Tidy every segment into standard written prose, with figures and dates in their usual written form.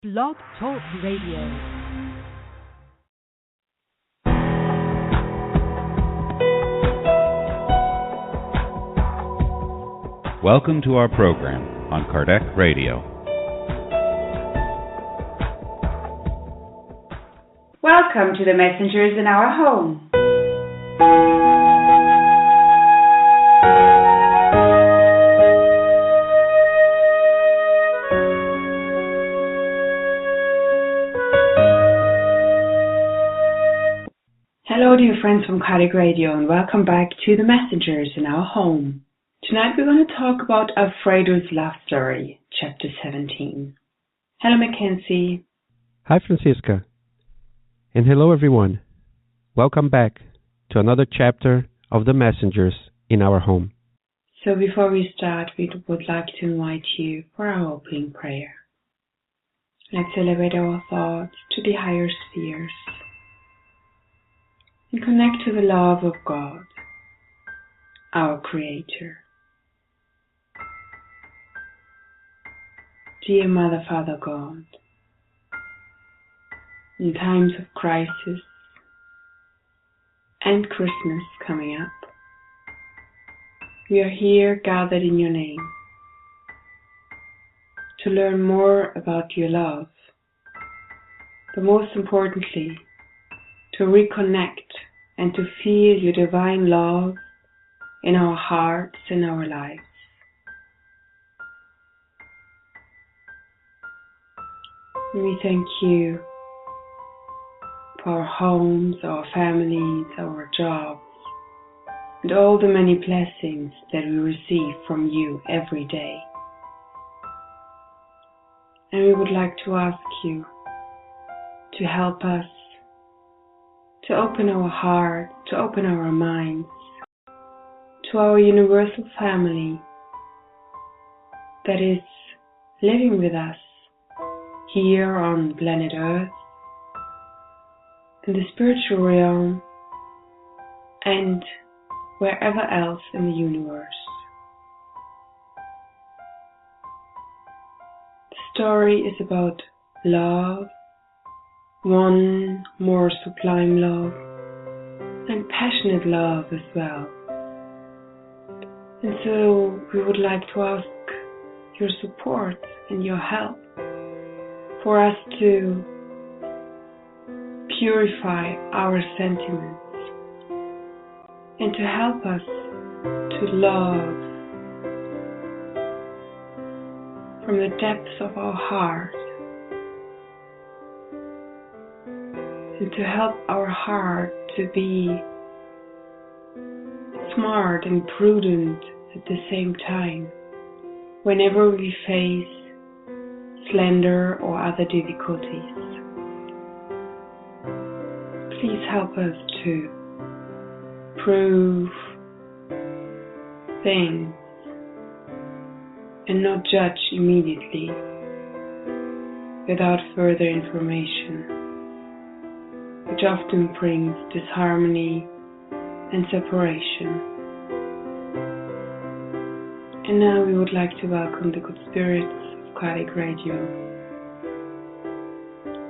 Blog Talk Radio. Welcome to our program on Kardec Radio. Welcome to the messengers in our home. Hello dear friends from Kardec Radio, and welcome back to the messengers in our home. Tonight we're going to talk about Alfredo's love story, chapter 17. Hello Mackenzie. Hi Francisca. And hello everyone. Welcome back to another chapter of the messengers in our home. So before we start, we would like to invite you for our opening prayer. Let's elevate our thoughts to the higher spheres and connect to the love of God, our Creator. Dear Mother, Father God, in times of crisis and Christmas coming up, we are here gathered in your name to learn more about your love, but most importantly, to reconnect and to feel your divine love in our hearts and our lives. And we thank you for our homes, our families, our jobs, and all the many blessings that we receive from you every day. And we would like to ask you to help us to open our heart, to open our minds to our universal family that is living with us here on planet Earth, in the spiritual realm, and wherever else in the universe. The story is about love, one more sublime love, and passionate love as well. And so we would like to ask your support and your help for us to purify our sentiments and to help us to love from the depths of our heart, and to help our heart to be smart and prudent at the same time whenever we face slander or other difficulties. Please help us to prove things and not judge immediately without further information, which often brings disharmony and separation. And now we would like to welcome the good spirits of Kardec Radio,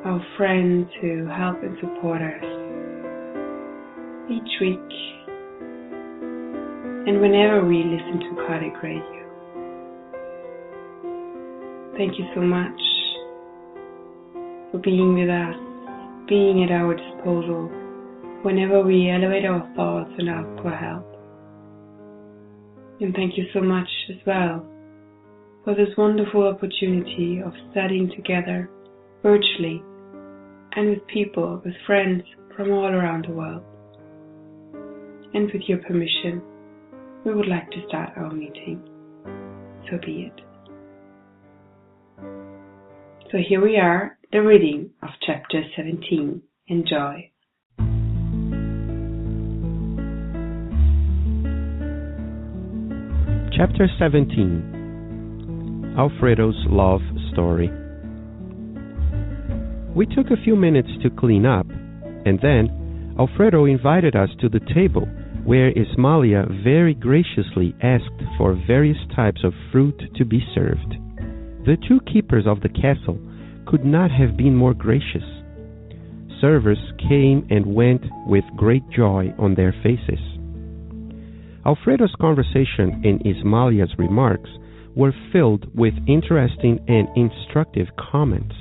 our friends who help and support us each week and whenever we listen to Kardec Radio. Thank you so much for being with us, being at our disposal whenever we elevate our thoughts and ask for help. And thank you so much as well for this wonderful opportunity of studying together virtually and with people, with friends from all around the world. And with your permission, we would like to start our meeting. So be it. So here we are, the reading of chapter 17. Enjoy. Chapter 17. Alfredo's Love Story. We took a few minutes to clean up, and then Alfredo invited us to the table where Ismalia very graciously asked for various types of fruit to be served. The two keepers of the castle could not have been more gracious. Servers came and went with great joy on their faces. Alfredo's conversation and Ismalia's remarks were filled with interesting and instructive comments.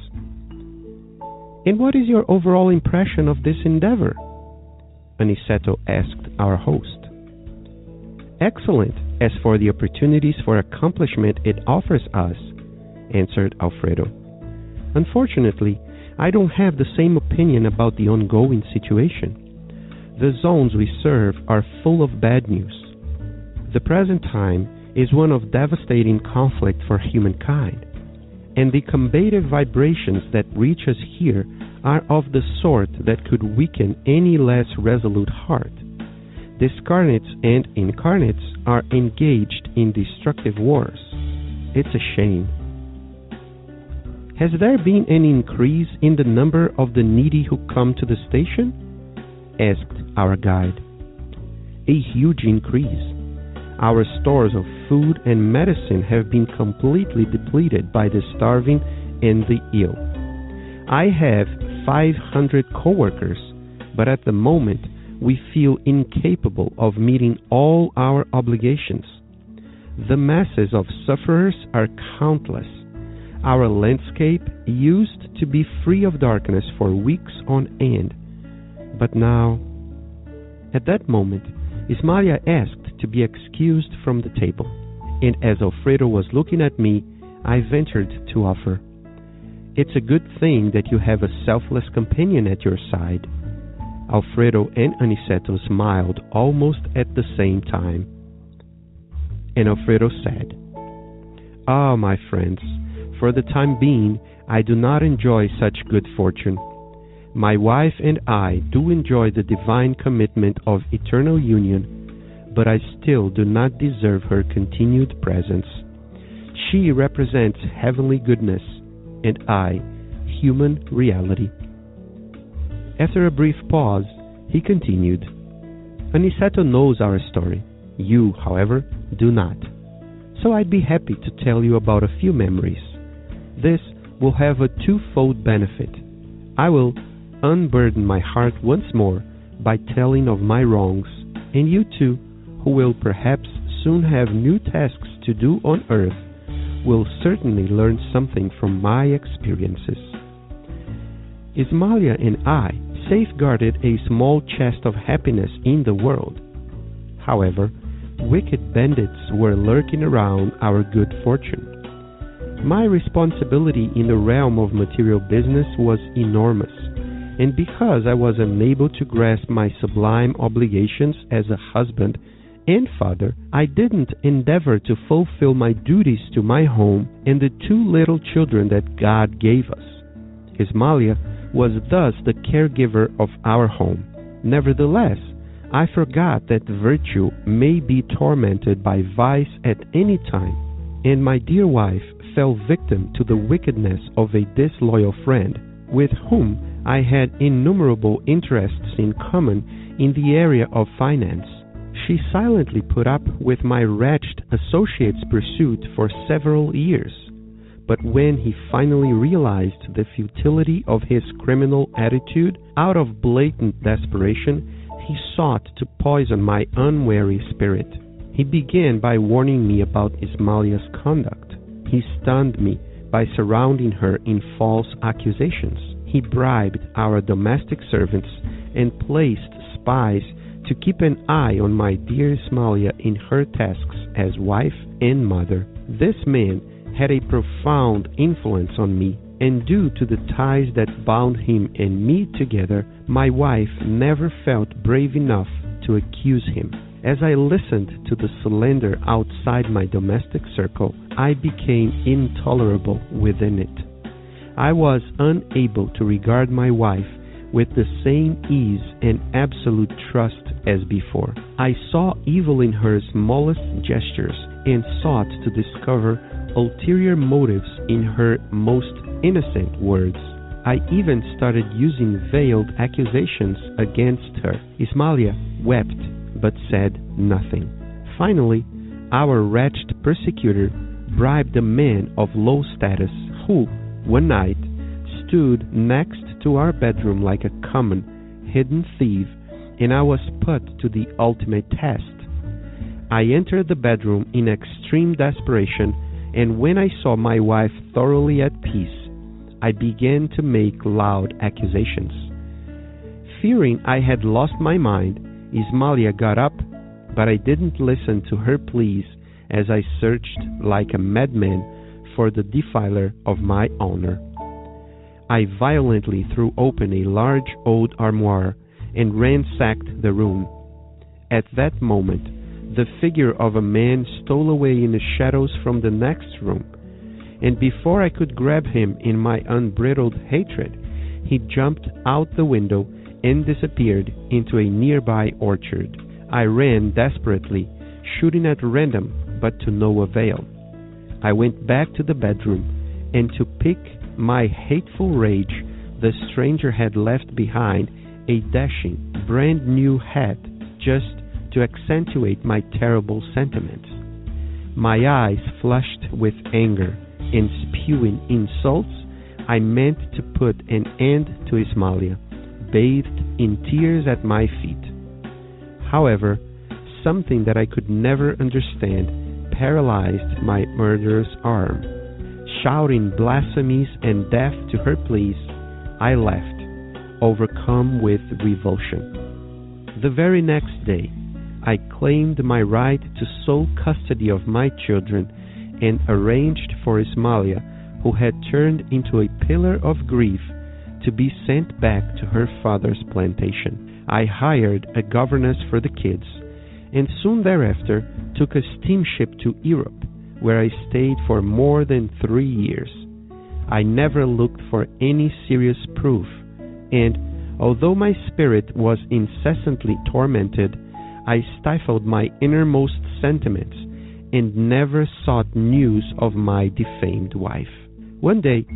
"And what is your overall impression of this endeavor?" Aniceto asked our host. "Excellent as for the opportunities for accomplishment it offers us," answered Alfredo. "Unfortunately, I don't have the same opinion about the ongoing situation. The zones we serve are full of bad news. The present time is one of devastating conflict for humankind, and the combative vibrations that reach us here are of the sort that could weaken any less resolute heart. Discarnates and incarnates are engaged in destructive wars. It's a shame." "Has there been any increase in the number of the needy who come to the station?" asked our guide. "A huge increase. Our stores of food and medicine have been completely depleted by the starving and the ill. I have 500 co-workers, but at the moment we feel incapable of meeting all our obligations. The masses of sufferers are countless. Our landscape used to be free of darkness for weeks on end, but now..." At that moment, Ismalia asked to be excused from the table, and as Alfredo was looking at me, I ventured to offer, "It's a good thing that you have a selfless companion at your side." Alfredo and Aniceto smiled almost at the same time. And Alfredo said, "Ah, my friends, for the time being, I do not enjoy such good fortune. My wife and I do enjoy the divine commitment of eternal union, but I still do not deserve her continued presence. She represents heavenly goodness, and I, human reality." After a brief pause, he continued, "Aniceto knows our story. You, however, do not. So I'd be happy to tell you about a few memories. This will have a twofold benefit. I will unburden my heart once more by telling of my wrongs, and you too, who will perhaps soon have new tasks to do on earth, will certainly learn something from my experiences." Ismalia and I safeguarded a small chest of happiness in the world. However, wicked bandits were lurking around our good fortune. My responsibility in the realm of material business was enormous, and because I was unable to grasp my sublime obligations as a husband and father, I didn't endeavor to fulfill my duties to my home and the two little children that God gave us. Ismalia was thus the caregiver of our home. Nevertheless, I forgot that virtue may be tormented by vice at any time, and my dear wife fell victim to the wickedness of a disloyal friend, with whom I had innumerable interests in common in the area of finance. She silently put up with my wretched associate's pursuit for several years, but when he finally realized the futility of his criminal attitude, out of blatant desperation, he sought to poison my unwary spirit. He began by warning me about Ismalia's conduct. He stunned me by surrounding her in false accusations. He bribed our domestic servants and placed spies to keep an eye on my dear Ismalia in her tasks as wife and mother. This man had a profound influence on me, and due to the ties that bound him and me together, my wife never felt brave enough to accuse him. As I listened to the slander outside my domestic circle, I became intolerable within it. I was unable to regard my wife with the same ease and absolute trust as before. I saw evil in her smallest gestures and sought to discover ulterior motives in her most innocent words. I even started using veiled accusations against her. Ismalia wept but said nothing. Finally, our wretched persecutor bribed a man of low status who, one night, stood next to our bedroom like a common, hidden thief, and I was put to the ultimate test. I entered the bedroom in extreme desperation, and when I saw my wife thoroughly at peace, I began to make loud accusations. Fearing I had lost my mind, Ismalia got up, but I didn't listen to her pleas as I searched like a madman for the defiler of my honor. I violently threw open a large old armoire and ransacked the room. At that moment, the figure of a man stole away in the shadows from the next room, and before I could grab him in my unbridled hatred, he jumped out the window and disappeared into a nearby orchard. I ran desperately, shooting at random, but to no avail. I went back to the bedroom, and to pick my hateful rage, the stranger had left behind a dashing, brand new hat just to accentuate my terrible sentiments. My eyes flushed with anger, and spewing insults, I meant to put an end to Ismalia, bathed in tears at my feet. However, something that I could never understand paralyzed my murderous arm. Shouting blasphemies and death to her pleas, I left, overcome with revulsion. The very next day, I claimed my right to sole custody of my children and arranged for Ismalia, who had turned into a pillar of grief, to be sent back to her father's plantation. I hired a governess for the kids, and soon thereafter took a steamship to Europe, where I stayed for more than 3 years. I never looked for any serious proof, and although my spirit was incessantly tormented, I stifled my innermost sentiments and never sought news of my defamed wife. One day,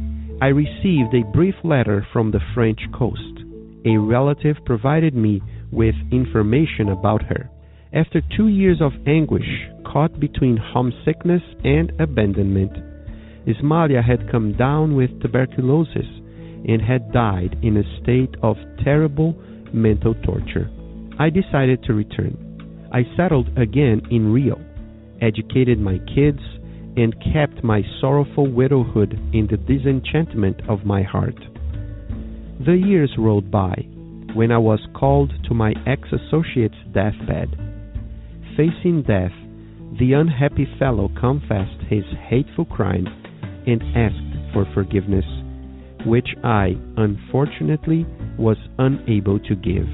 I received a brief letter from the French coast. A relative provided me with information about her. After 2 years of anguish, caught between homesickness and abandonment, Ismalia had come down with tuberculosis and had died in a state of terrible mental torture. I decided to return. I settled again in Rio, educated my kids, and kept my sorrowful widowhood in the disenchantment of my heart. The years rolled by, when I was called to my ex-associate's deathbed. Facing death, the unhappy fellow confessed his hateful crime and asked for forgiveness, which I, unfortunately, was unable to give.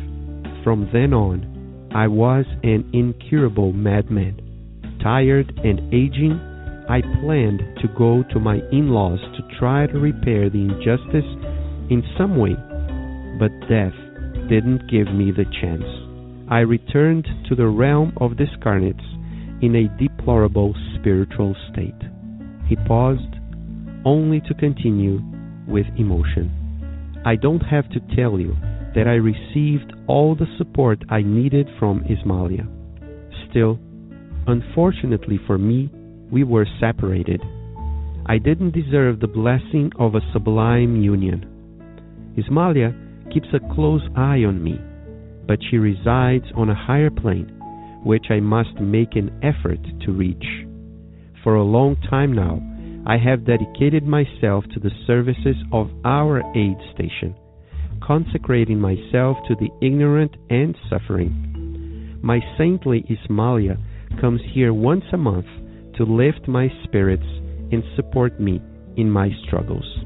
From then on, I was an incurable madman. Tired and aging, I planned to go to my in-laws to try to repair the injustice in some way, but death didn't give me the chance. I returned to the realm of discarnates in a deplorable spiritual state. He paused, only to continue with emotion. I don't have to tell you that I received all the support I needed from Ismalia. Still, unfortunately for me, we were separated. I didn't deserve the blessing of a sublime union. Ismalia keeps a close eye on me, but she resides on a higher plane, which I must make an effort to reach. For a long time now, I have dedicated myself to the services of our aid station, consecrating myself to the ignorant and suffering. My saintly Ismalia comes here once a month to lift my spirits and support me in my struggles.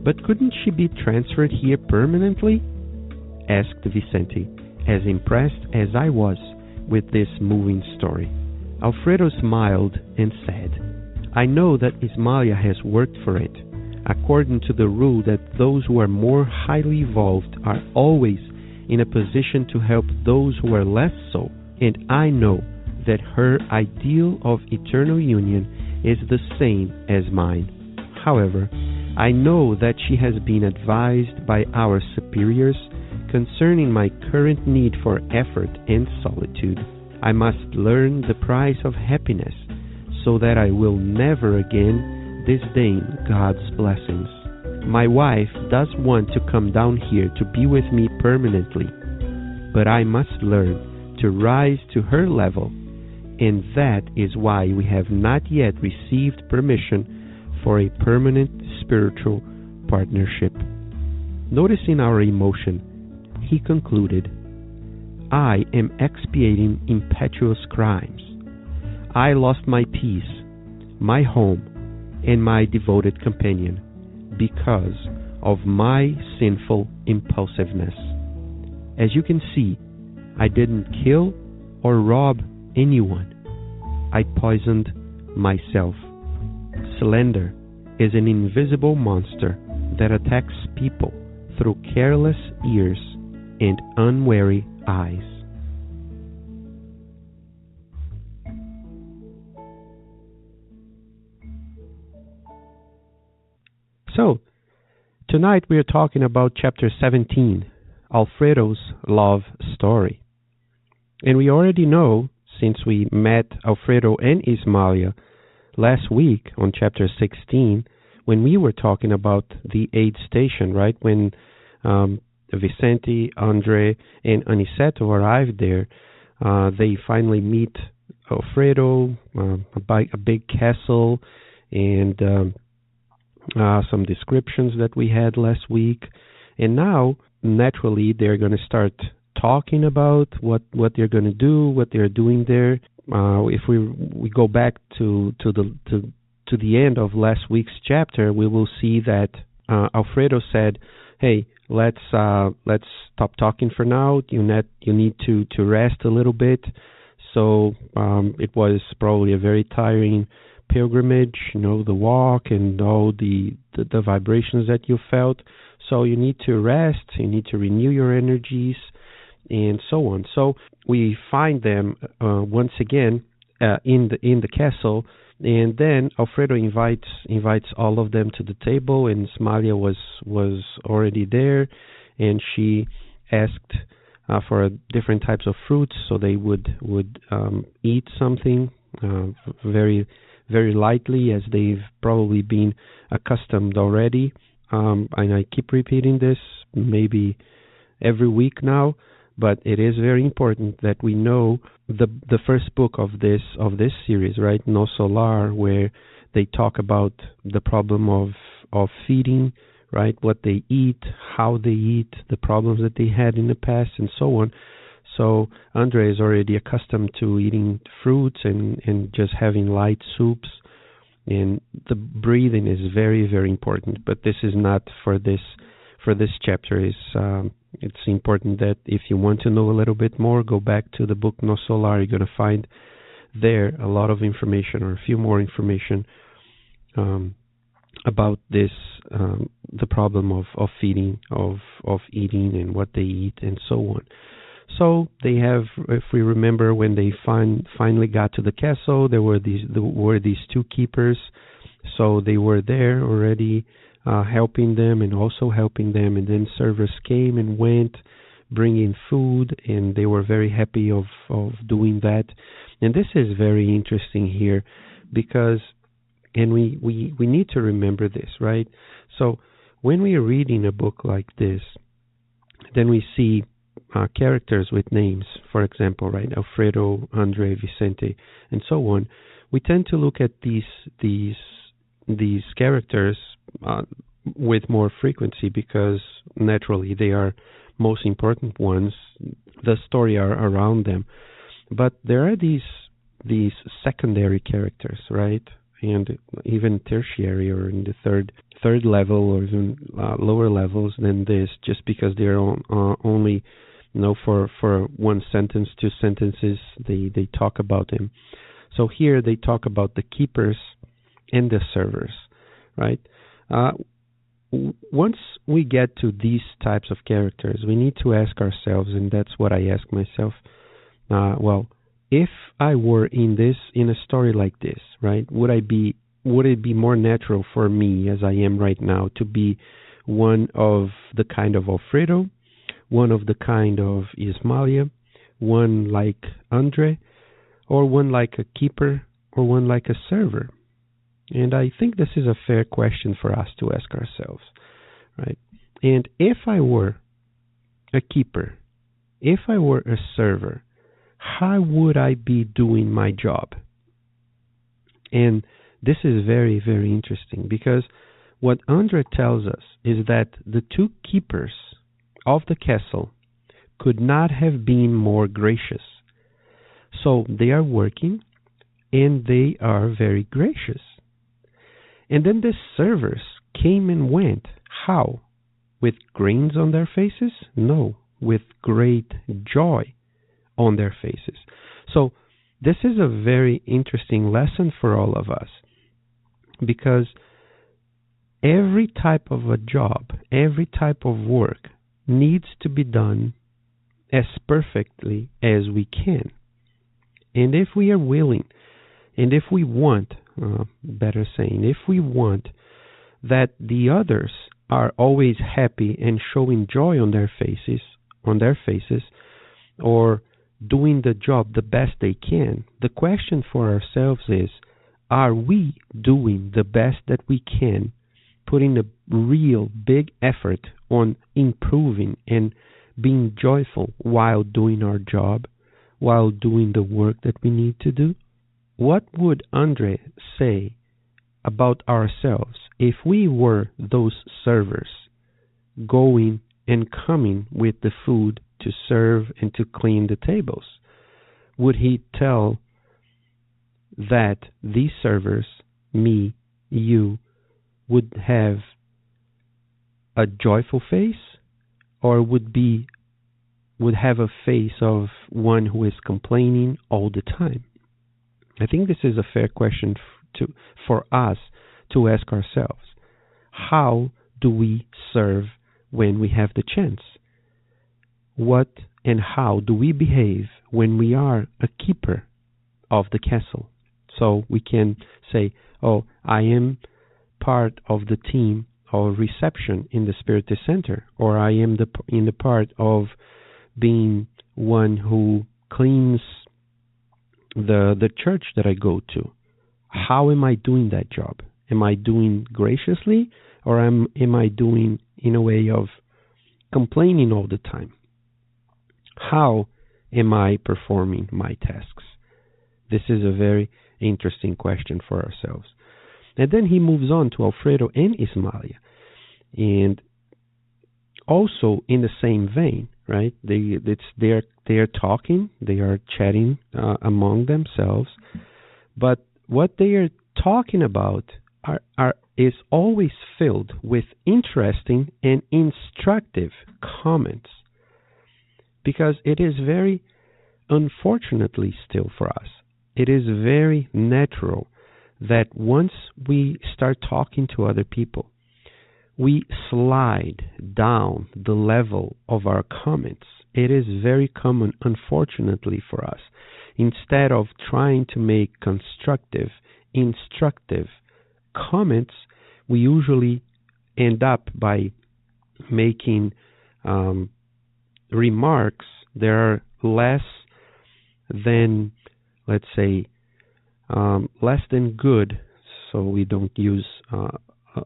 But couldn't she be transferred here permanently? Asked Vicente, as impressed as I was with this moving story. Alfredo smiled and said, I know that Ismalia has worked for it, according to the rule that those who are more highly evolved are always in a position to help those who are less so, and I know that her ideal of eternal union is the same as mine. However, I know that she has been advised by our superiors concerning my current need for effort and solitude. I must learn the price of happiness so that I will never again disdain God's blessings. My wife does want to come down here to be with me permanently, but I must learn to rise to her level, and that is why we have not yet received permission for a permanent spiritual partnership. Noticing our emotion, he concluded, I am expiating impetuous crimes. I lost my peace, my home, and my devoted companion because of my sinful impulsiveness. As you can see, I didn't kill or rob anyone. I poisoned myself. Slender is an invisible monster that attacks people through careless ears and unwary eyes. So, tonight we are talking about chapter 17, Alfredo's love story. And we already know, since we met Alfredo and Ismalia last week on chapter 16, when we were talking about the aid station, right? When Vicente, Andre, and Aniceto arrived there, they finally meet Alfredo, a big castle, and some descriptions that we had last week. And now, naturally, they're going to start talking about what they're going to do, what they're doing there. If we go back to the end of last week's chapter, we will see that Alfredo said, "Hey, let's stop talking for now. You need to rest a little bit." So it was probably a very tiring pilgrimage, the walk and all the vibrations that you felt. So you need to rest, you need to renew your energies, and so on. So we find them once again in the castle, and then Alfredo invites all of them to the table, and Smalia was already there, and she asked for different types of fruits, so they would eat something very very lightly, as they've probably been accustomed already. And I keep repeating this maybe every week now, but it is very important that we know the first book of this series, right? No Solar, where they talk about the problem of feeding, right? What they eat, how they eat, the problems that they had in the past, and so on. So Andre is already accustomed to eating fruits and just having light soups, and the breathing is very, very important. But this is not for this chapter. It's important that if you want to know a little bit more, go back to the book No Solar. You're going to find there a lot of information, or a few more information about this, the problem of feeding, of eating, and what they eat, and so on. So they have, if we remember, when they finally got to the castle, there were these two keepers. So they were there already, helping them and also helping them. And then servers came and went, bringing food, and they were very happy of doing that. And this is very interesting here, because, and we need to remember this, right? So when we are reading a book like this, then we see characters with names, for example, right? Alfredo, Andre, Vicente, and so on. We tend to look at these characters with more frequency, because naturally they are most important ones. The story are around them, but there are these secondary characters, right? And even tertiary, or in the third level, or even lower levels than this, just because they are only, for one sentence, two sentences, they talk about him. So here they talk about the keepers and the servers, right? Once we get to these types of characters, we need to ask ourselves, and that's what I ask myself, if I were in a story like this, right, would it be more natural for me, as I am right now, to be one of the kind of Alfredo, one of the kind of Ismalia, one like Andre, or one like a keeper, or one like a server? And I think this is a fair question for us to ask ourselves. right? And if I were a keeper, if I were a server, how would I be doing my job? And this is very, very interesting because what Andre tells us is that the two keepers of the castle could not have been more gracious. So they are working and they are very gracious. And then the servers came and went. How? With grins on their faces? No, with great joy on their faces. So this is a very interesting lesson for all of us because every type of a job, every type of work needs to be done as perfectly as we can. And if we are willing, and if we want, better saying, if we want that the others are always happy and showing joy on their faces, or doing the job the best they can, the question for ourselves is, are we doing the best that we can, putting a real big effort on improving and being joyful while doing our job, while doing the work that we need to do? What would Andre say about ourselves if we were those servers going and coming with the food to serve and to clean the tables? Would he tell that these servers, me, you, would have a joyful face, or would have a face of one who is complaining all the time? I think this is a fair question for us to ask ourselves. How do we serve when we have the chance? What and how do we behave when we are a keeper of the castle? So we can say, oh, I am part of the team of reception in the Spirit Center, or I am in the part of being one who cleans the church that I go to. How am I doing that job? Am I doing graciously, or am I doing in a way of complaining all the time? How am I performing my tasks? This is a very interesting question for ourselves. And then he moves on to Alfredo and Ismalia. And also in the same vein, right? They are talking, they are chatting among themselves, but what they are talking about is always filled with interesting and instructive comments, because it is very, unfortunately still for us, it is very natural that once we start talking to other people, we slide down the level of our comments. It is very common, unfortunately for us. Instead of trying to make constructive, instructive comments, we usually end up by making remarks that are less than, let's say, less than good, so we don't use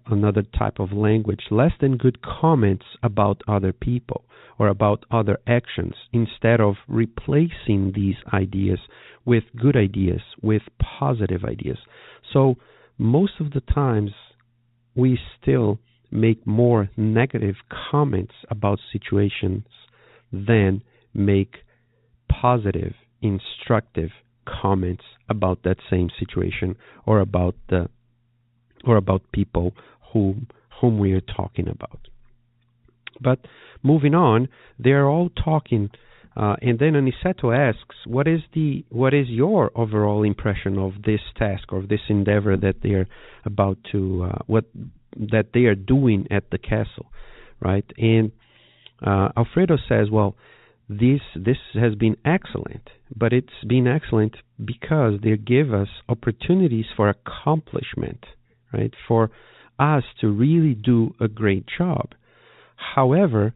another type of language, less than good comments about other people or about other actions, instead of replacing these ideas with good ideas, with positive ideas. So most of the times we still make more negative comments about situations than make positive, instructive comments about that same situation or about people whom we are talking about. But moving on, they are all talking, and then Aniceto asks, "What is your overall impression of this task or this endeavor that they are about to that they are doing at the castle, right?" And Alfredo says, "Well, this has been excellent, but it's been excellent because they give us opportunities for accomplishment, right? For us to really do a great job. However,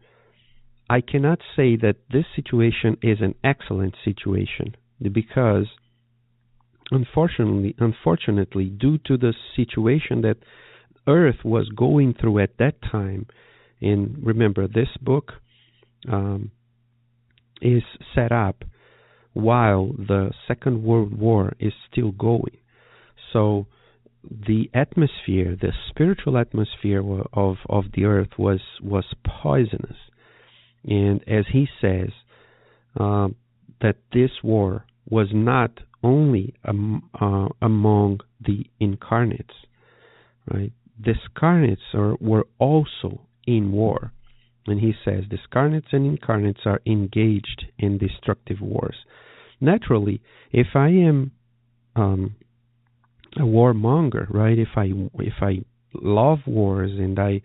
I cannot say that this situation is an excellent situation because, unfortunately, due to the situation that Earth was going through at that time, And remember, this book is set up while the Second World War is still going. So the atmosphere, the spiritual atmosphere of the earth was poisonous. And as he says, that this war was not only among the incarnates, right? Discarnates were also in war. And he says, discarnates and incarnates are engaged in destructive wars. Naturally, if I am a warmonger, right? If I love wars and I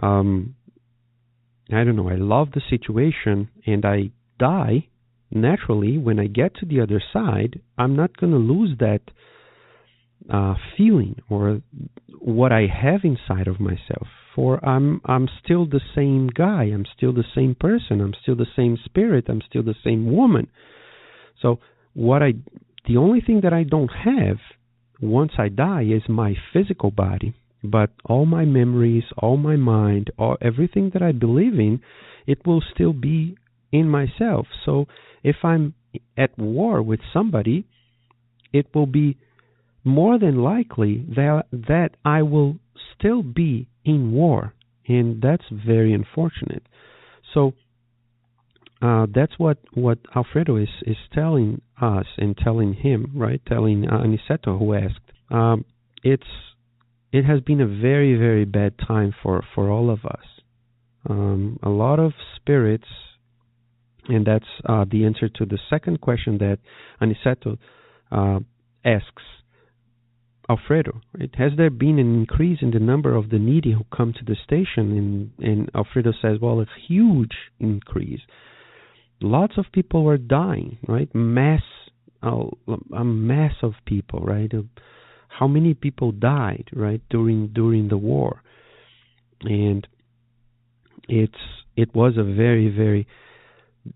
don't know, I love the situation and I die, naturally, when I get to the other side, I'm not going to lose that feeling or what I have inside of myself. For I'm still the same guy. I'm still the same person. I'm still the same spirit. I'm still the same woman. So the only thing that I don't have once I die is my physical body. But all my memories, all my mind, everything that I believe in, it will still be in myself. So if I'm at war with somebody, it will be more than likely that I will still be in war. And that's very unfortunate. So that's what Alfredo is telling us and telling him, right? Telling Aniceto, who asked. It has been a very, very bad time for all of us. A lot of spirits, and that's the answer to the second question that Aniceto asks Alfredo. Right? Has there been an increase in the number of the needy who come to the station? And Alfredo says, well, a huge increase. Lots of people were dying, right? A mass of people, right? How many people died, right, during the war? And it was a very, very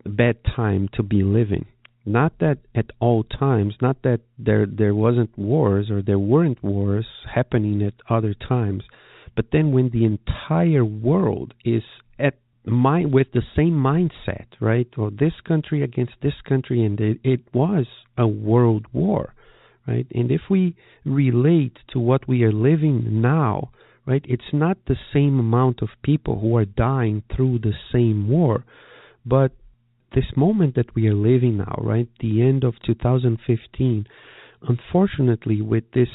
bad time to be living. Not that at all times, not that there wasn't wars or there weren't wars happening at other times, but then when the entire world is with the same mindset, right, or this country against this country, and it was a world war, right? And if we relate to what we are living now, right, it's not the same amount of people who are dying through the same war, but this moment that we are living now, right, the end of 2015, unfortunately, with this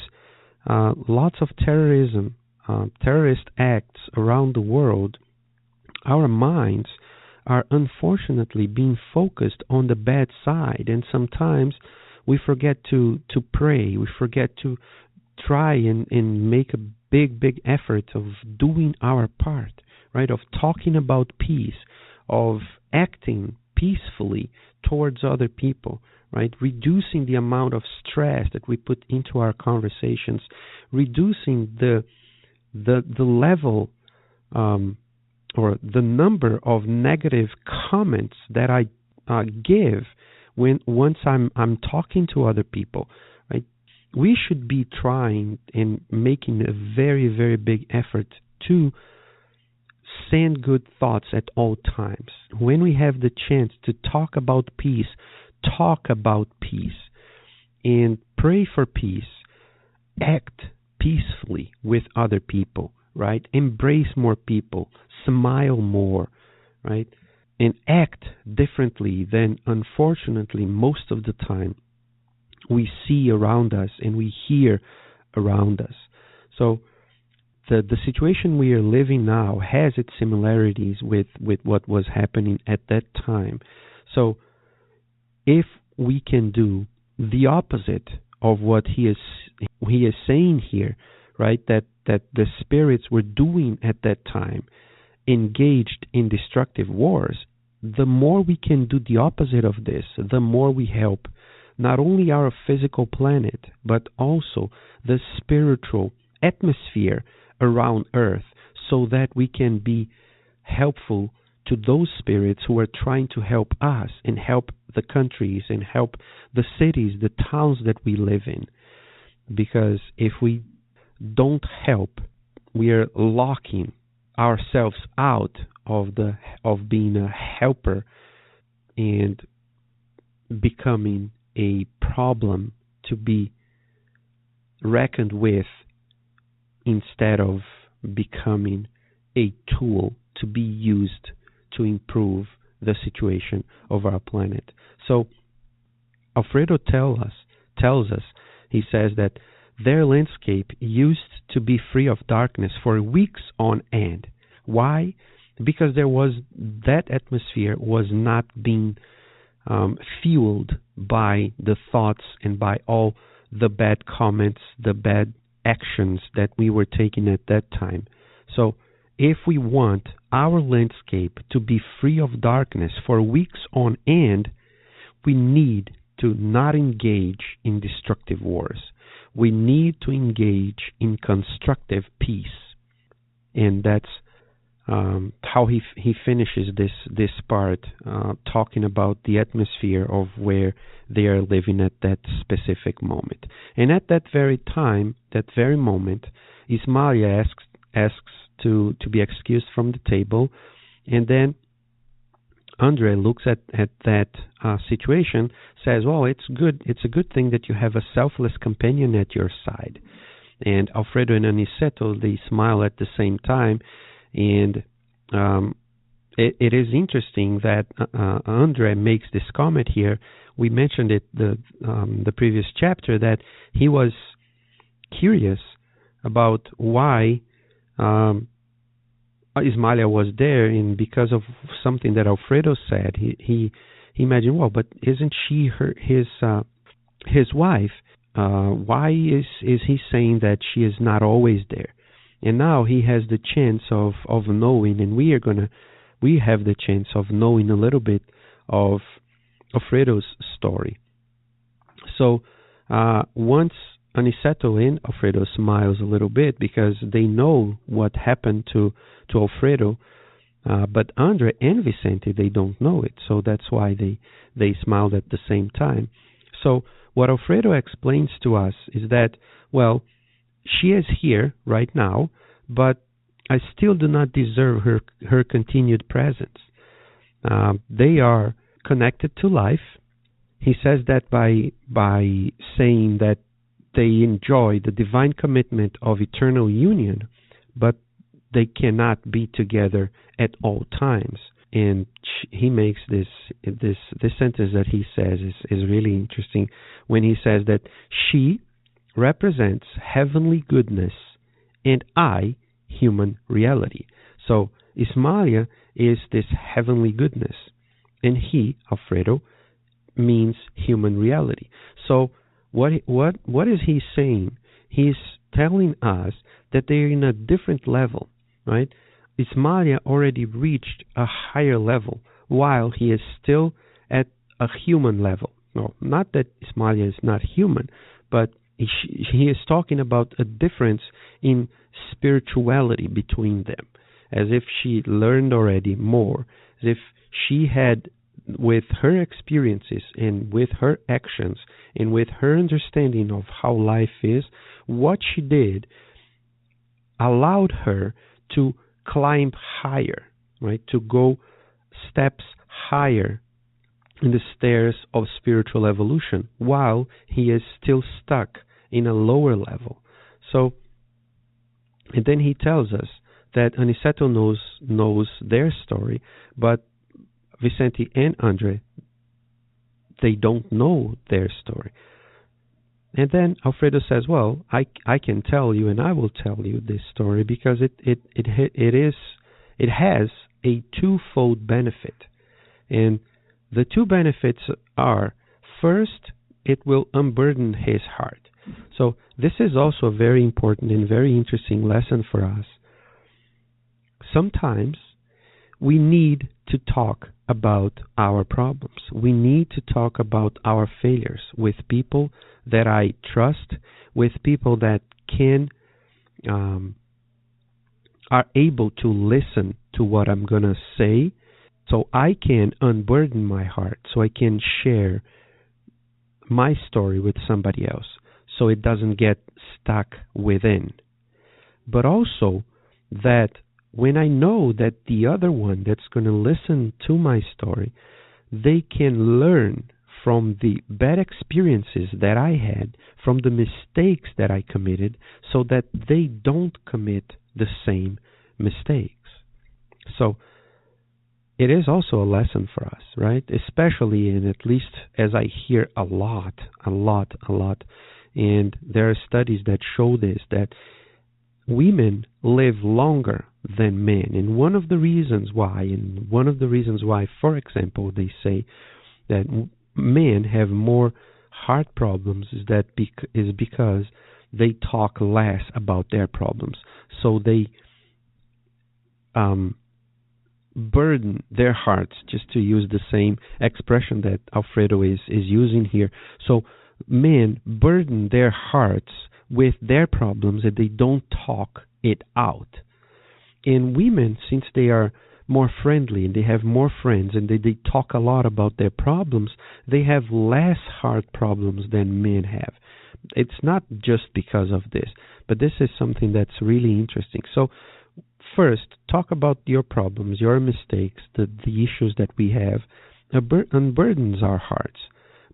lots of terrorist acts around the world, our minds are unfortunately being focused on the bad side, and sometimes we forget to pray, we forget to try and make a big effort of doing our part, right, of talking about peace, of acting peacefully towards other people, right, reducing the amount of stress that we put into our conversations, reducing the level or the number of negative comments that I give once I'm talking to other people, right? We should be trying and making a very, very big effort to send good thoughts at all times. When we have the chance to talk about peace, talk about peace and pray for peace. Act peacefully with other people, right? Embrace more people, smile more, right? And act differently than, unfortunately, most of the time we see around us and we hear around us. So the situation we are living now has its similarities with what was happening at that time. So if we can do the opposite of what he is saying here, right, that the spirits were doing at that time, engaged in destructive wars, the more we can do the opposite of this, the more we help not only our physical planet, but also the spiritual atmosphere around Earth, so that we can be helpful to those spirits who are trying to help us and help the countries and help the cities, the towns that we live in. Because if we don't help, we are locking ourselves out of being a helper and becoming a problem to be reckoned with instead of becoming a tool to be used to improve the situation of our planet. So Alfredo tells us, he says that their landscape used to be free of darkness for weeks on end. Why? Because that atmosphere was not being fueled by the thoughts and by all the bad comments, the bad actions that we were taking at that time. So if we want our landscape to be free of darkness for weeks on end, we need to not engage in destructive wars. We need to engage in constructive peace. And that's how he finishes this part, talking about the atmosphere of where they are living at that specific moment. And at that very time, that very moment, Ismalia asks to be excused from the table, and then Andre looks at that situation, says, well, it's a good thing that you have a selfless companion at your side. And Alfredo and Aniceto, they smile at the same time, and it is interesting that Andre makes this comment here. We mentioned it the previous chapter, that he was curious about why Ismalia was there, and because of something that Alfredo said, he imagined, well, but isn't she his wife? Why is he saying that she is not always there? And now he has the chance of knowing, and we have the chance of knowing a little bit of Alfredo's story. So once Aniceto and Alfredo smiles a little bit because they know what happened to Alfredo, but Andre and Vicente, they don't know it, so that's why they smiled at the same time. So what Alfredo explains to us is that, well, she is here right now, but I still do not deserve her continued presence. They are connected to life. He says that by saying that they enjoy the divine commitment of eternal union, but they cannot be together at all times. And he makes this sentence that he says is really interesting when he says that she represents heavenly goodness and I, human reality. So Ismalia is this heavenly goodness, and he, Alfredo, means human reality. So what is he saying? He's telling us that they're in a different level, right? Ismalia already reached a higher level while he is still at a human level. No, not that Ismalia is not human, but he is talking about a difference in spirituality between them, as if she learned already more, as if she had, with her experiences and with her actions and with her understanding of how life is, what she did allowed her to climb higher, right? To go steps higher in the stairs of spiritual evolution, while he is still stuck in a lower level. So, and then he tells us that Aniceto knows their story, but Vicente and Andre, they don't know their story. And then Alfredo says, well, I can tell you, and I will tell you this story because it has a twofold benefit. And the two benefits are, first, it will unburden his heart. So this is also a very important and very interesting lesson for us. Sometimes we need to talk about our problems. We need to talk about our failures with people that I trust, with people that are able to listen to what I'm going to say, so I can unburden my heart, so I can share my story with somebody else, so it doesn't get stuck within. But also that when I know that the other one that's going to listen to my story, they can learn from the bad experiences that I had, from the mistakes that I committed, so that they don't commit the same mistakes. So it is also a lesson for us, right? Especially, and at least as I hear a lot, and there are studies that show this, that women live longer than men. And one of the reasons why, for example, they say that men have more heart problems is because they talk less about their problems. So they burden their hearts, just to use the same expression that Alfredo is using here. So men burden their hearts with their problems and they don't talk it out. And women, since they are more friendly and they have more friends and they talk a lot about their problems, they have less heart problems than men have. It's not just because of this, but this is something that's really interesting. So first, talk about your problems, your mistakes, the issues that we have, unburdens our hearts.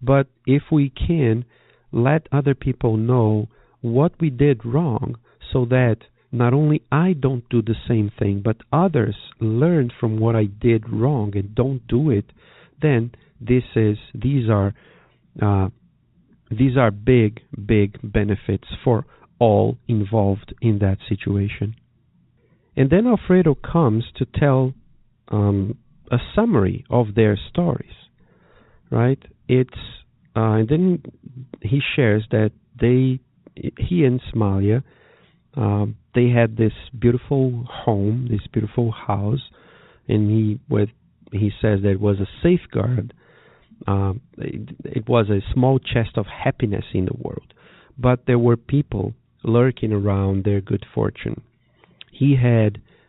But if we can, let other people know what we did wrong, so that not only I don't do the same thing, but others learn from what I did wrong and don't do it, then these are big benefits for all involved in that situation. And then Alfredo comes to tell a summary of their stories, right? And then he shares that he and Smalia, they had this beautiful home, this beautiful house, and he says that it was a safeguard. It was a small chest of happiness in the world, but there were people lurking around their good fortune.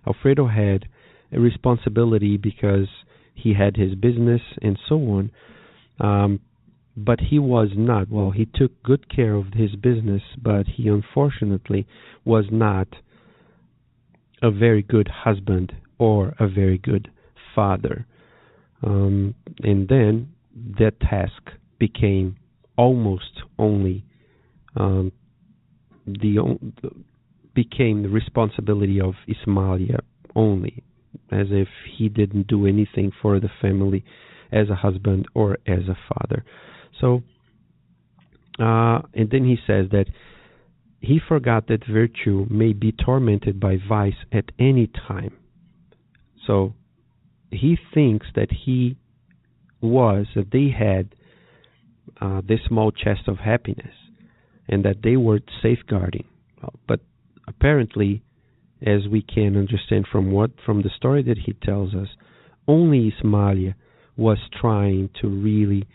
Alfredo had a responsibility because he had his business and so on, but he was not, he took good care of his business, but he unfortunately was not a very good husband or a very good father. And then that task became almost only became the responsibility of Ismaila only, as if he didn't do anything for the family as a husband or as a father. So, and then he says that he forgot that virtue may be tormented by vice at any time. So he thinks that they had this small chest of happiness and that they were safeguarding. But apparently, as we can understand from the story that he tells us, only Ismaila was trying to really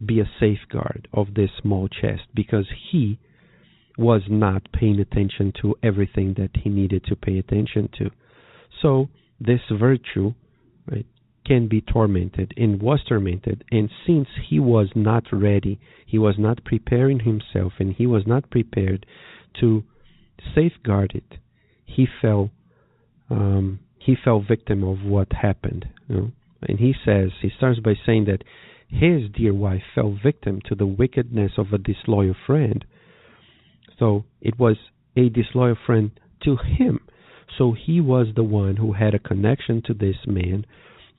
be a safeguard of this small chest, because he was not paying attention to everything that he needed to pay attention to. So this virtue, right, can be tormented and was tormented, and since he was not ready, he was not preparing himself, and he was not prepared to safeguard it, he fell victim of what happened. And he starts by saying that his dear wife fell victim to the wickedness of a disloyal friend. So it was a disloyal friend to him. So he was the one who had a connection to this man,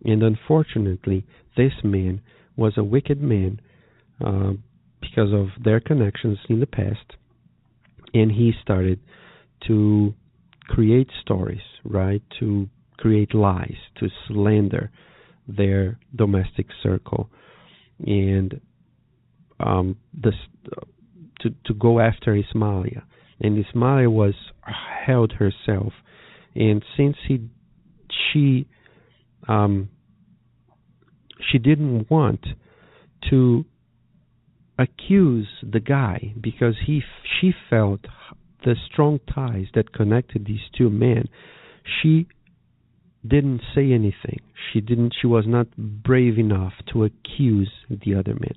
and unfortunately, this man was a wicked man because of their connections in the past. And he started to create stories, right? To create lies, to slander their domestic circle, and to go after Ismaila. And Ismaila was held herself, and since she didn't want to accuse the guy, because she felt the strong ties that connected these two men. She didn't say anything. She was not brave enough to accuse the other man.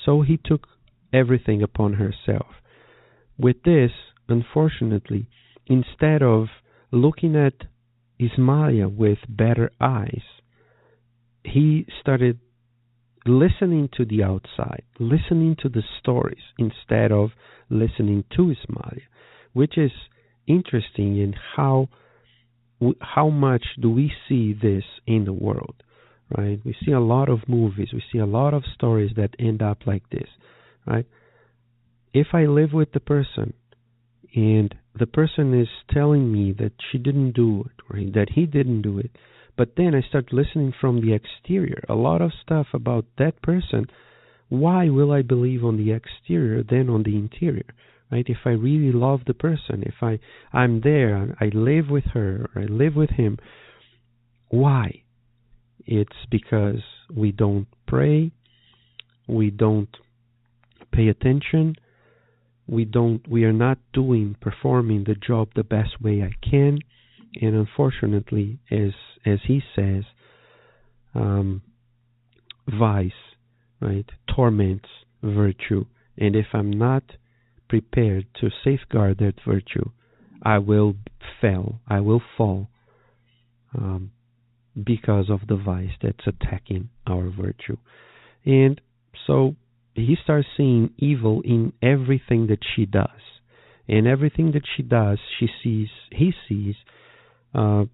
So he took everything upon herself. With this, unfortunately, instead of looking at Ismalia with better eyes, he started listening to the outside, listening to the stories instead of listening to Ismalia, which is interesting in how much do we see this in the world, right? We see a lot of movies, we see a lot of stories that end up like this, right? If I live with the person and the person is telling me that she didn't do it or that he didn't do it, but then I start listening from the exterior, a lot of stuff about that person, why will I believe on the exterior than on the interior? Right? If I really love the person, if I'm there, I live with her, or I live with him, why? It's because we don't pray, we don't pay attention, we are not performing the job the best way I can, and unfortunately, as he says, vice, right, torments virtue, and if I'm not prepared to safeguard that virtue, I will fall because of the vice that's attacking our virtue. And so he starts seeing evil in everything that she does. And everything that she does, he sees a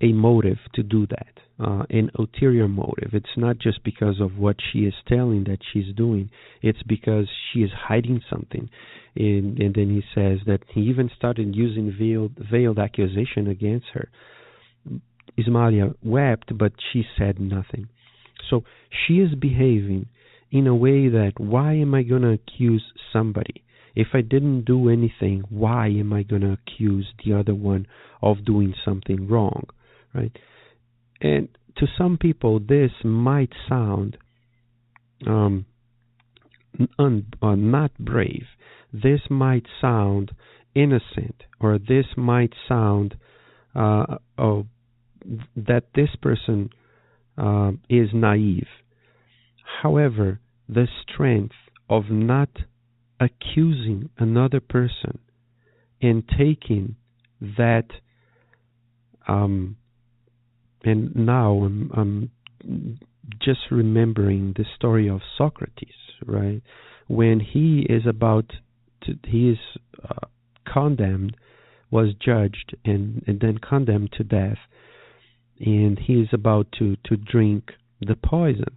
motive to do that, an ulterior motive. It's not just because of what she is telling that she's doing. It's because she is hiding something. And then he says that he even started using veiled accusation against her. Ismalia wept, but she said nothing. So she is behaving in a way that, why am I going to accuse somebody? If I didn't do anything, why am I going to accuse the other one of doing something wrong, right? And to some people, this might sound not brave. This might sound innocent, or this might sound that this person is naive. However, the strength of not accusing another person and taking that, and now I'm just remembering the story of Socrates, right? When he is condemned, was judged and then condemned to death, and he is about to drink the poison.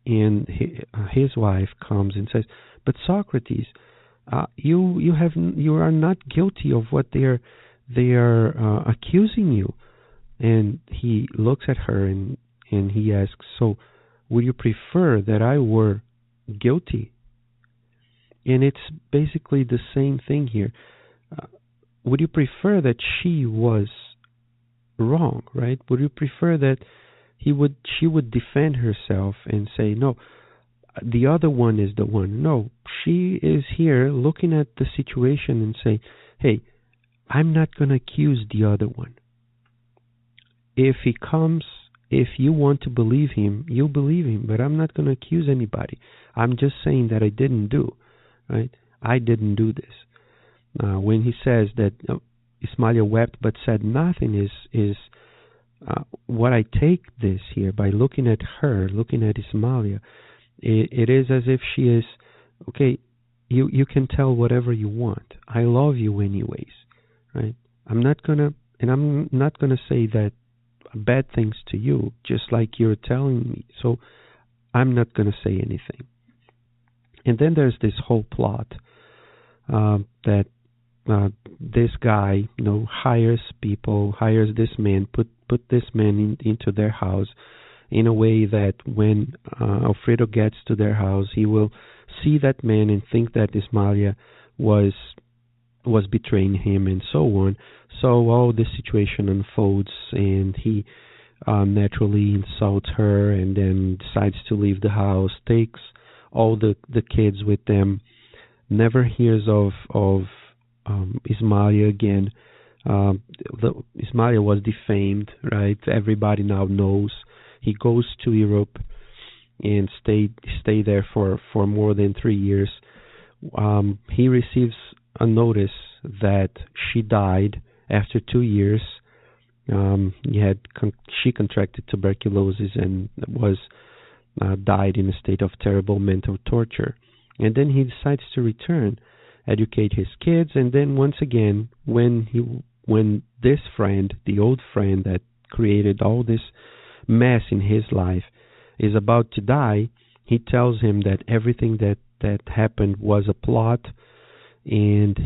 And his wife comes and says, "But Socrates, you are not guilty of what they are accusing you." And he looks at her and he asks, "So, would you prefer that I were guilty?" And it's basically the same thing here. Would you prefer that she was wrong, right? Would you prefer that she would defend herself and say, "No, the other one is the one"? No, she is here looking at the situation and say, "Hey, I'm not going to accuse the other one. If he comes, if you want to believe him, you believe him, but I'm not going to accuse anybody. I'm just saying that I didn't do, right? I didn't do this." When he says that Ismalia wept but said nothing, is what I take this here by looking at her, looking at Ismalia. It is as if she is, okay, you can tell whatever you want. I love you anyways, right? I'm not gonna say that bad things to you, just like you're telling me. So I'm not gonna say anything. And then there's this whole plot that this guy, hires this man, put this man into their house in a way that when Alfredo gets to their house, he will see that man and think that Ismalia was betraying him, and so on. So all this situation unfolds, and he naturally insults her, and then decides to leave the house, takes all the kids with them, never hears of Ismalia again. Ismalia was defamed, right? Everybody now knows. He goes to Europe and stay there for more than 3 years. He receives a notice that she died after 2 years, She contracted tuberculosis and was died in a state of terrible mental torture. And then he decides to return, educate his kids, and then once again, when this friend, the old friend that created all this mess in his life, is about to die, he tells him that everything that happened was a plot, and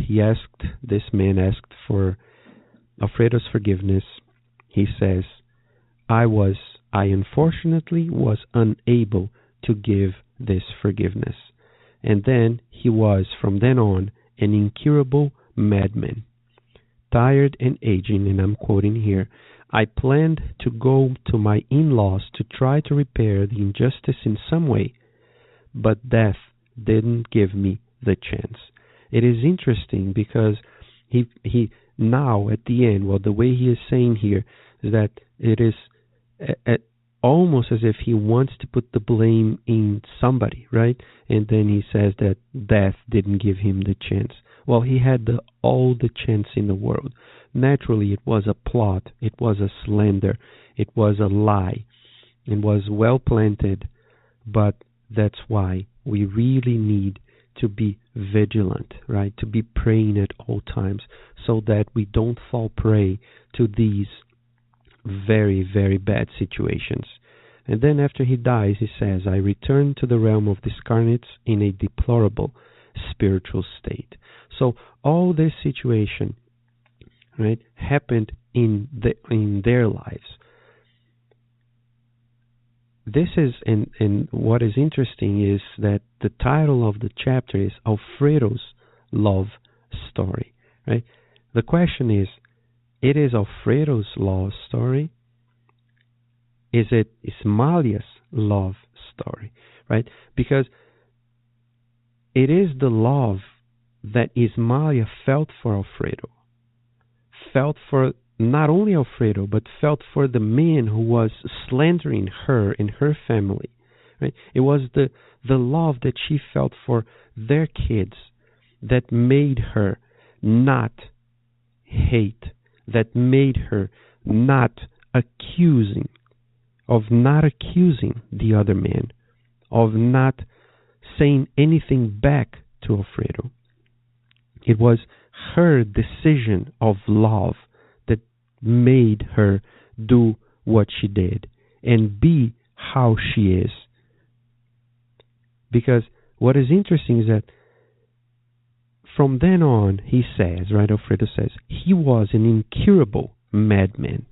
this man asked for Alfredo's forgiveness. He says, I unfortunately was unable to give this forgiveness. And then he was, from then on, an incurable madman. Tired and aging, and I'm quoting here, I planned to go to my in-laws to try to repair the injustice in some way, but death didn't give me the chance. It is interesting because he now at the end, the way he is saying here is that it is almost as if he wants to put the blame in somebody, right? And then he says that death didn't give him the chance. Well, he had all the chance in the world. Naturally, it was a plot. It was a slander. It was a lie. It was well planted, but that's why we really need to be vigilant, right? To be praying at all times so that we don't fall prey to these very, very bad situations. And then after he dies, he says, I returned to the realm of discarnates in a deplorable spiritual state. So all this situation, right, happened in their lives. This is, and what is interesting is that the title of the chapter is Alfredo's love story, right? The question is, it is Alfredo's love story? Is it Ismalia's love story, right? Because it is the love that Ismalia felt for Alfredo, felt for not only Alfredo, but felt for the man who was slandering her and her family, right? It was the love that she felt for their kids that made her not hate, that made her not accusing the other man, of not saying anything back to Alfredo. It was her decision of love that made her do what she did and be how she is. Because what is interesting is that from then on, he says, right, Alfredo says, he was an incurable madman.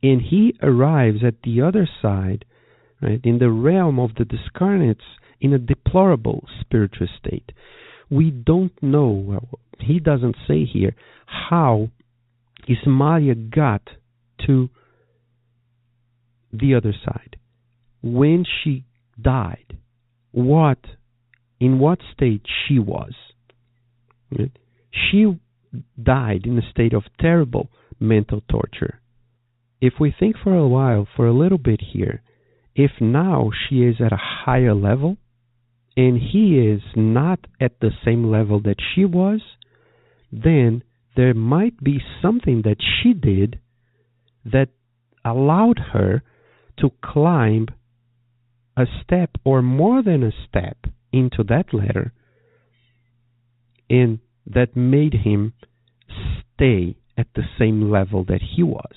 And he arrives at the other side, right, in the realm of the discarnates, in a deplorable spiritual state. We don't know, well, he doesn't say here, how Ismalia got to the other side. When she died, in what state she was. Right? She died in a state of terrible mental torture. If we think for a little bit here, if now she is at a higher level and he is not at the same level that she was, then there might be something that she did that allowed her to climb a step or more than a step into that ladder, and that made him stay at the same level that he was.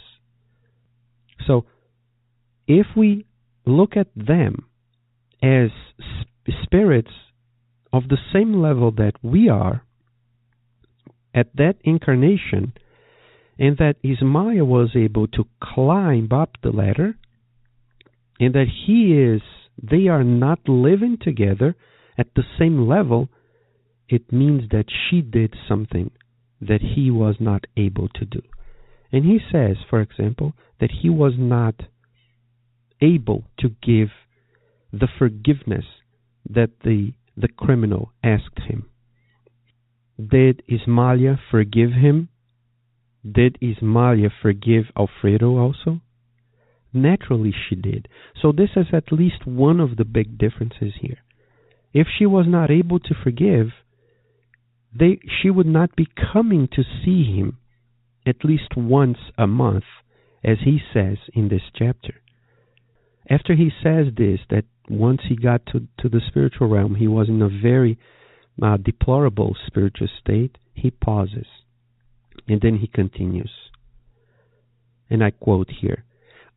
So, if we look at them as spirits of the same level that we are at that incarnation, and that Ismail was able to climb up the ladder, and that they are not living together at the same level, it means that she did something that he was not able to do. And he says, for example, that he was not able to give the forgiveness that the criminal asked him. Did Ismalia forgive him? Did Ismalia forgive Alfredo also? Naturally she did. So this is at least one of the big differences here. If she was not able to forgive, she would not be coming to see him at least once a month as he says in this chapter. After he says this, that once he got to the spiritual realm, he was in a very deplorable spiritual state, he pauses. And then he continues. And I quote here,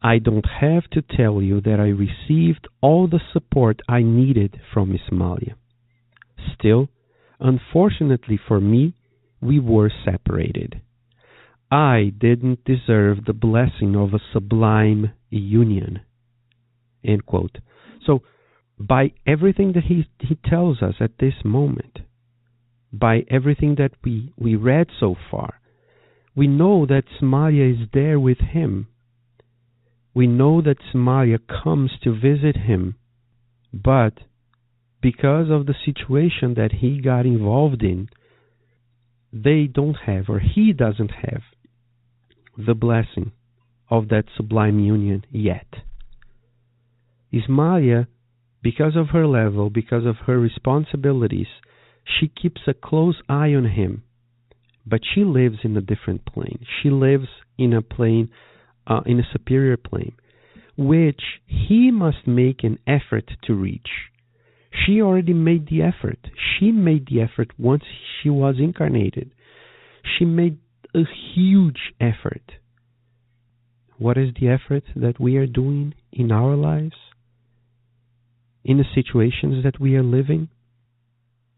"I don't have to tell you that I received all the support I needed from Ismalia. Still, unfortunately for me, we were separated. I didn't deserve the blessing of a sublime union." End quote. So, by everything that he tells us at this moment, by everything that we read so far, we know that Ismalia is there with him. We know that Ismalia comes to visit him, but because of the situation that he got involved in, they don't have, or he doesn't have, the blessing of that sublime union yet. Ismalia, because of her level, because of her responsibilities, she keeps a close eye on him, but she lives in a different plane. She lives in a plane, in a superior plane, which he must make an effort to reach. She already made the effort. She made the effort once she was incarnated. She made a huge effort. What is the effort that we are doing in our lives? In the situations that we are living?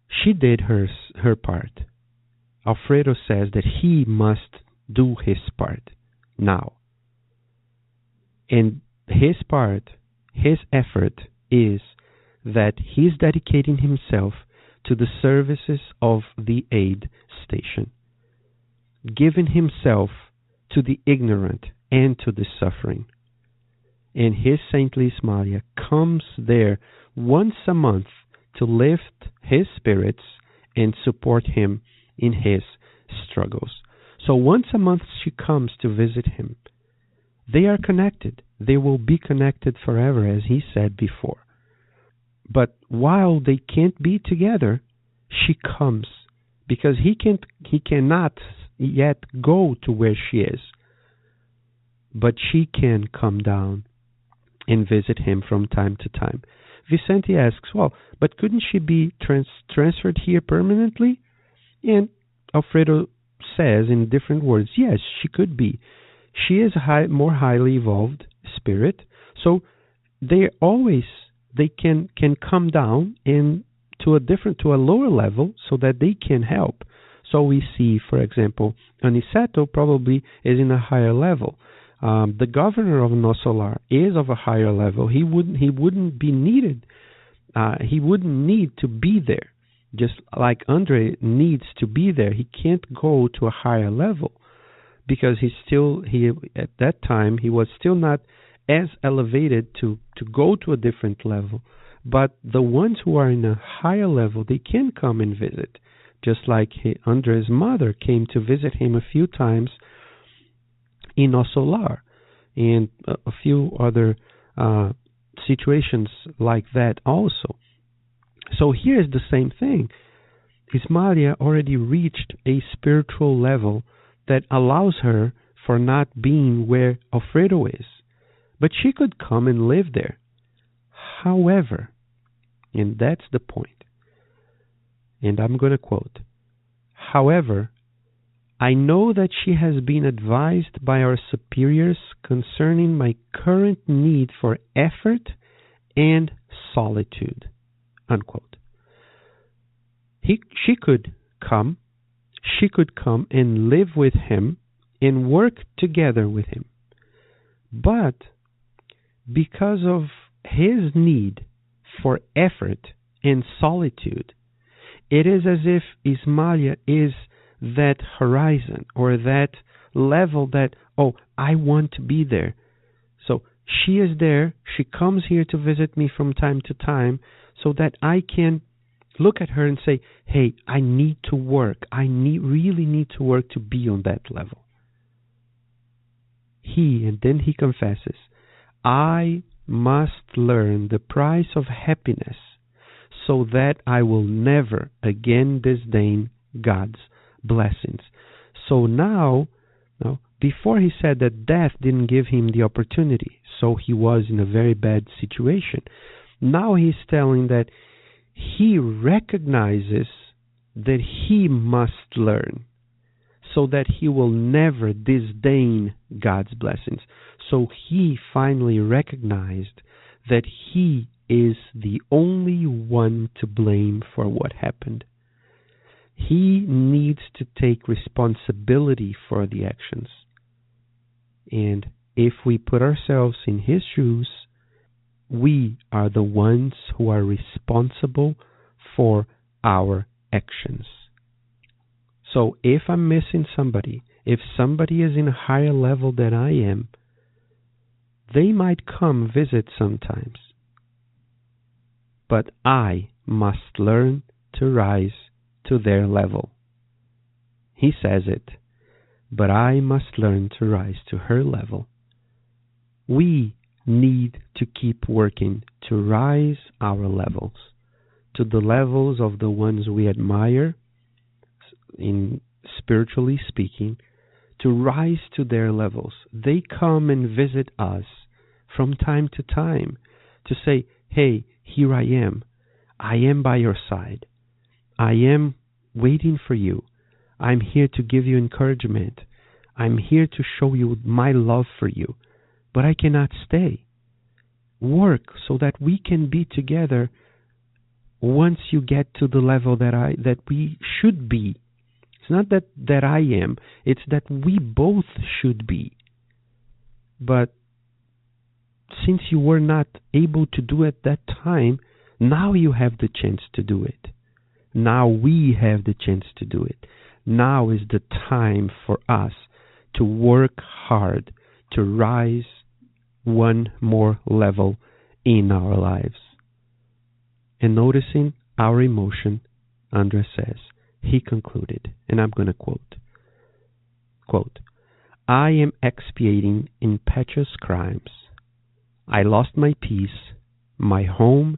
She did her part. Alfredo says that he must do his part now. And his part, his effort is that he's dedicating himself to the services of the aid station, giving himself to the ignorant and to the suffering. And his saintly Ismalia comes there once a month to lift his spirits and support him in his struggles. So once a month she comes to visit him. They are connected. They will be connected forever, as he said before. But while they can't be together, she comes because he cannot yet go to where she is. But she can come down and visit him from time to time. Vicente asks, well, but couldn't she be transferred here permanently? And Alfredo says in different words, yes, she could be. She is a more highly evolved spirit, so they can come down to a lower level so that they can help. So we see, for example, Aniceto probably is in a higher level. The governor of No Solar is of a higher level. He wouldn't be needed. He wouldn't need to be there. Just like Andre needs to be there, he can't go to a higher level because at that time he was still not as elevated to go to a different level. But the ones who are in a higher level, they can come and visit. Just like Andre's mother came to visit him a few times in No Solar, and a few other situations like that also. So here's the same thing. Ismalia already reached a spiritual level that allows her for not being where Alfredo is. But she could come and live there. However, and that's the point, and I'm going to quote, however, I know that she has been advised by our superiors concerning my current need for effort and solitude. Unquote. She could come and live with him and work together with him. But because of his need for effort and solitude, it is as if Ismalia is that horizon or that level that, I want to be there. So she is there, she comes here to visit me from time to time so that I can look at her and say, hey, I need to work. I really need to work to be on that level. And then he confesses, I must learn the price of happiness so that I will never again disdain God's blessings. So now, Before he said that death didn't give him the opportunity, so he was in a very bad situation. Now he's telling that he recognizes that he must learn so that he will never disdain God's blessings. So he finally recognized that he is the only one to blame for what happened. He needs to take responsibility for the actions. And if we put ourselves in his shoes, we are the ones who are responsible for our actions. So if I'm missing somebody, if somebody is in a higher level than I am, they might come visit sometimes. But I must learn to rise to their level. He says it, but I must learn to rise to her level. We need to keep working to rise our levels to the levels of the ones we admire, in spiritually speaking, to rise to their levels. They come and visit us from time to time to say, hey, here I am. I am by your side. I am waiting for you. I'm here to give you encouragement. I'm here to show you my love for you. But I cannot stay. Work so that we can be together once you get to the level that we should be. It's not that I am, it's that we both should be. But since you were not able to do it that time, now you have the chance to do it. Now we have the chance to do it. Now is the time for us to work hard to rise one more level in our lives. And noticing our emotion, Andres says, he concluded, and I'm going to quote, I am expiating impetuous crimes. I lost my peace, my home,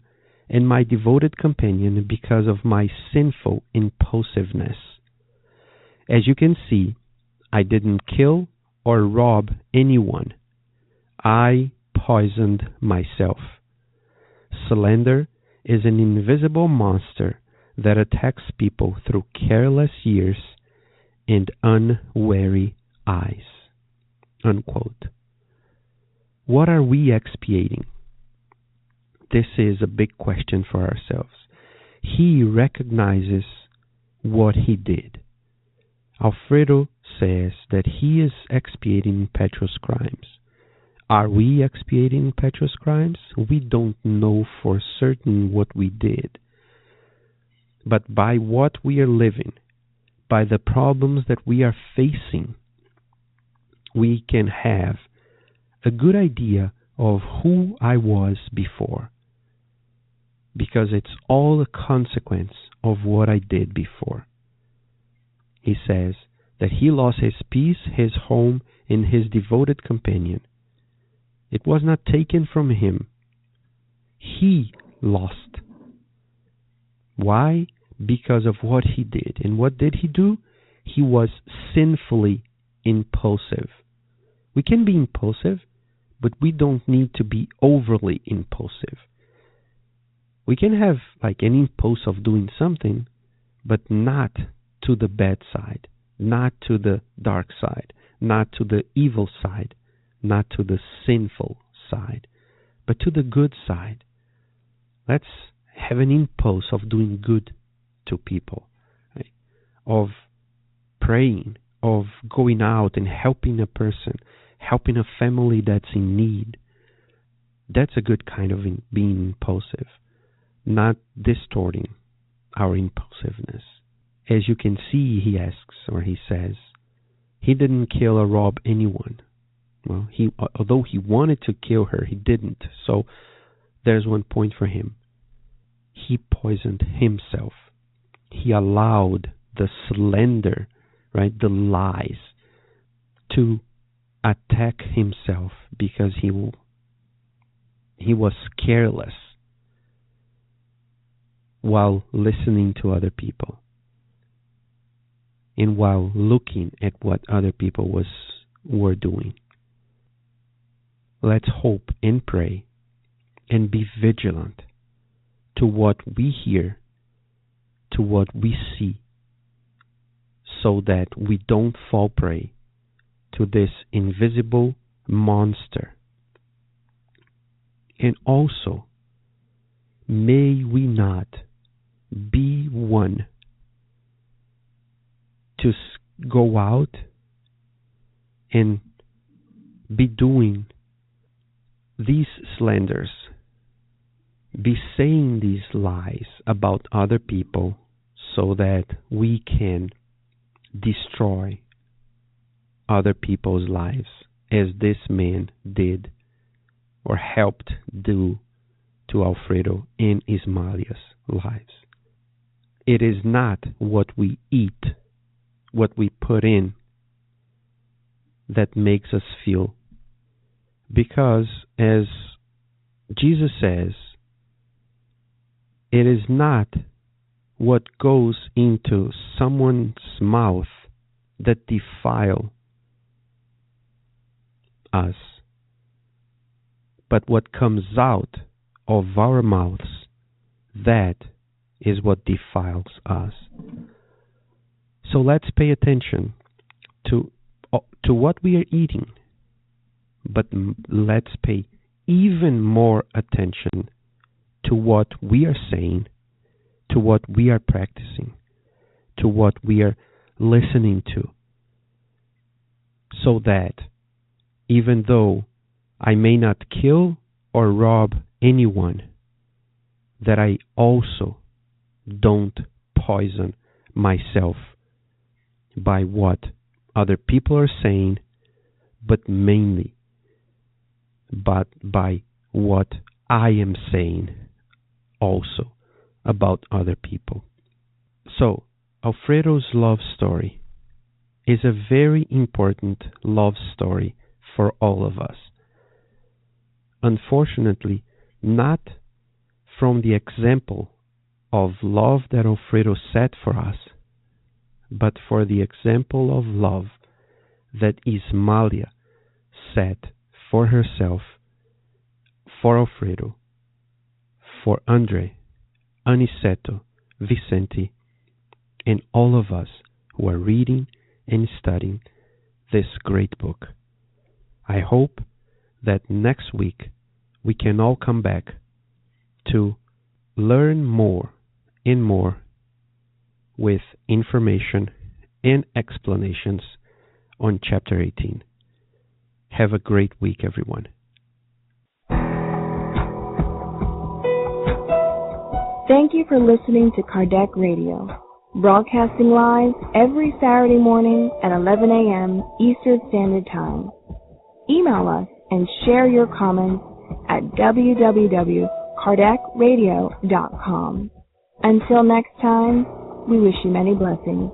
and my devoted companion because of my sinful impulsiveness. As you can see, I didn't kill or rob anyone. I poisoned myself. Slander is an invisible monster that attacks people through careless ears and unwary eyes. Unquote. What are we expiating? This is a big question for ourselves. He recognizes what he did. Alfredo says that he is expiating impetuous crimes. Are we expiating impetuous crimes? We don't know for certain what we did. But by what we are living, by the problems that we are facing, we can have a good idea of who I was before. Because it's all a consequence of what I did before. He says that he lost his peace, his home, and his devoted companion. It was not taken from him. He lost. Why? Because of what he did. And what did he do? He was sinfully impulsive. We can be impulsive, but we don't need to be overly impulsive. We can have like an impulse of doing something, but not to the bad side, not to the dark side, not to the evil side, not to the sinful side, but to the good side. Let's have an impulse of doing good to people, right? Of praying, of going out and helping a person, helping a family that's in need. That's a good kind of being impulsive, not distorting our impulsiveness. As you can see, he asks, or he says, he didn't kill or rob anyone. Well, although he wanted to kill her, he didn't. So there's one point for him. He poisoned himself. He allowed the slander, right, the lies, to attack himself because he was careless while listening to other people and while looking at what other people was were doing. Let's hope and pray and be vigilant to what we hear, to what we see, so that we don't fall prey to this invisible monster. And also, may we not be one to go out and be doing these slanders, be saying these lies about other people so that we can destroy other people's lives, as this man did or helped do to Alfredo and Ismalia's lives. It is not what we eat, what we put in, that makes us feel. Because, as Jesus says, it is not what goes into someone's mouth that defile us, but what comes out of our mouths, that is what defiles us. So let's pay attention to what we are eating, but let's pay even more attention to what we are saying, to what we are practicing, to what we are listening to, so that even though I may not kill or rob anyone, that I also don't poison myself by what other people are saying, but mainly by what I am saying also about other people. So, Alfredo's love story is a very important love story for all of us. Unfortunately, not from the example of love that Alfredo set for us, but for the example of love that Ismalia set for herself, for Alfredo, for Andre, Aniceto, Vicente, and all of us who are reading and studying this great book. I hope that next week we can all come back to learn more and more with information and explanations on Chapter 18. Have a great week, everyone. Thank you for listening to Kardec Radio, broadcasting live every Saturday morning at 11 a.m. Eastern Standard Time. Email us and share your comments at www.kardecradio.com. Until next time, we wish you many blessings.